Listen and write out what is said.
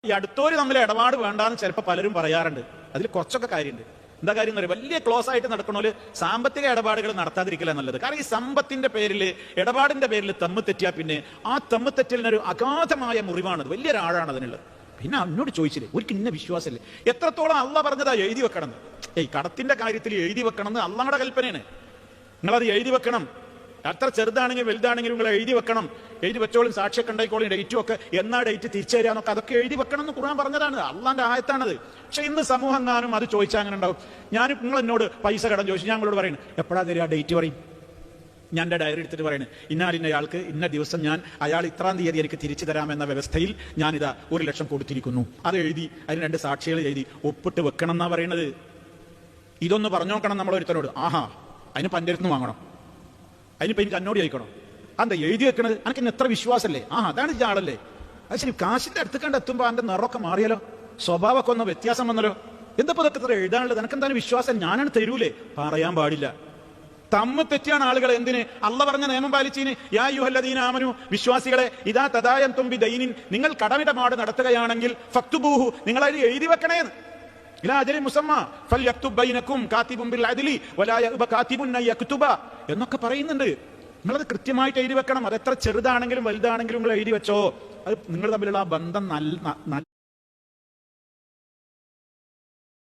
ഈ അടുത്തോര് തമ്മിൽ ഇടപാട് വേണ്ടാന്ന് ചിലപ്പോൾ പലരും പറയാറുണ്ട്. അതിൽ കുറച്ചൊക്കെ കാര്യമുണ്ട്. എന്താ കാര്യം എന്ന് പറയുക, വലിയ ക്ലോസ് ആയിട്ട് നടക്കണോല് സാമ്പത്തിക ഇടപാടുകൾ നടത്താതിരിക്കില്ല എന്നുള്ളത്. കാരണം ഈ സമ്പത്തിന്റെ പേരിൽ, ഇടപാടിന്റെ പേരിൽ തമ്മിൽ തെറ്റിയാൽ പിന്നെ ആ തമ്മിൽ തെറ്റലിനൊരു അഗാധമായ മുറിവാണത്, വലിയൊരാഴാണ് അതിനുള്ളത്. പിന്നെ എന്നോട് ചോദിച്ചില്ലേ, ഒരിക്കൽ ഇന്ന വിശ്വാസമില്ലേ എത്രത്തോളം അള്ളാഹ് പറഞ്ഞതാ എഴുതി വെക്കണം എന്ന്. കടത്തിന്റെ കാര്യത്തിൽ എഴുതി വെക്കണം എന്ന് അള്ളാഹുടെ കൽപ്പനയാണ്. നിങ്ങളത് എഴുതി വെക്കണം. എത്ര ചെറുതാണെങ്കിലും വലുതാണെങ്കിലും നിങ്ങൾ എഴുതി വെക്കണം. എഴുതി വെച്ചോളും, സാക്ഷിയൊക്കെ ഉണ്ടായിക്കോളും, ഡേറ്റും ഒക്കെ എന്നാ ഡേറ്റ് തിരിച്ചു തരാന്നൊക്കെ അതൊക്കെ എഴുതി വെക്കണം എന്ന് ഖുർആൻ പറഞ്ഞതാണ്. അള്ളാന്റെ ആയത്താണത്. പക്ഷെ ഇന്ന് സമൂഹം എങ്ങാനും അത് ചോദിച്ചാൽ അങ്ങനെ ഉണ്ടാവും. നിങ്ങൾ എന്നോട് പൈസ കടം ചോദിച്ചു, ഞങ്ങളോട് പറയുന്നത് എപ്പോഴാ തരിക, ഡേറ്റ് പറയും. ഞാൻ എൻ്റെ ഡയറി എടുത്തിട്ട് പറയുന്നത് ഇന്നാലിന്നയാൾക്ക് ഇന്ന ദിവസം ഞാൻ അയാൾ ഇത്രാം തീയതി എനിക്ക് തിരിച്ചു തരാമെന്ന വ്യവസ്ഥയിൽ ഞാനിതാ 1,00,000 കൊടുത്തിരിക്കുന്നു. അത് എഴുതി അതിന് 2 സാക്ഷികൾ എഴുതി ഒപ്പിട്ട് വെക്കണം എന്നാ പറയുന്നത്. ഇതൊന്ന് പറഞ്ഞു നോക്കണം നമ്മളൊരുത്തരോട്. ആഹാ, അതിന് പഞ്ചരത്നം വാങ്ങണം, അതിനിപ്പോ എനിക്ക് എന്നോട് ചോദിക്കണം എന്താ എഴുതി വെക്കണത്, എനിക്ക് എത്ര വിശ്വാസമല്ലേ. അതാണ് ഈ ആളല്ലേ. അത് ശരി, കാശിന്റെ അടുത്ത് കണ്ട് എത്തുമ്പോ അതിന്റെ നിറമൊക്കെ മാറിയാലോ, സ്വഭാവമൊക്കെ ഒന്ന് വ്യത്യാസം വന്നല്ലോ. എന്തപ്പോ ഇതൊക്കെ ഇത്ര എഴുതാനുള്ളത്, എനിക്ക് എന്തായാലും വിശ്വാസം ഞാനാണ് തരൂലേ. പറയാൻ പാടില്ല. തമ്മിൽ തെറ്റിയാണ് ആളുകൾ. എന്തിന്? അള്ള പറഞ്ഞ നിയമം പാലിച്ചീന്. യാ അയ്യുഹല്ലദീന ആമനു, വിശ്വാസികളെ, ഇദാ തദായൻതും ബിദൈനിൻ, നിങ്ങൾ കടമിടപാട് നടത്തുകയാണെങ്കിൽ ഫക്തുബൂഹു, നിങ്ങൾ അതിൽ എഴുതി വെക്കണേന്ന്. ഇലാ അജലിൻ മുസമ്മ ഫൽയക്തുബ് ബൈനകും കാതിബുൻ ബിൽ അദ്ലി വലാ യഅബ കാതിബുൻ അൻ യക്തുബ എന്നൊക്കെ പറയുന്നുണ്ട്. നിങ്ങളത് കൃത്യമായിട്ട് എഴുതി വെക്കണം. അത് എത്ര ചെറുതാണെങ്കിലും വലുതാണെങ്കിലും നിങ്ങൾ എഴുതി വെച്ചോ. അത് നിങ്ങൾ തമ്മിലുള്ള ആ ബന്ധം നല്ല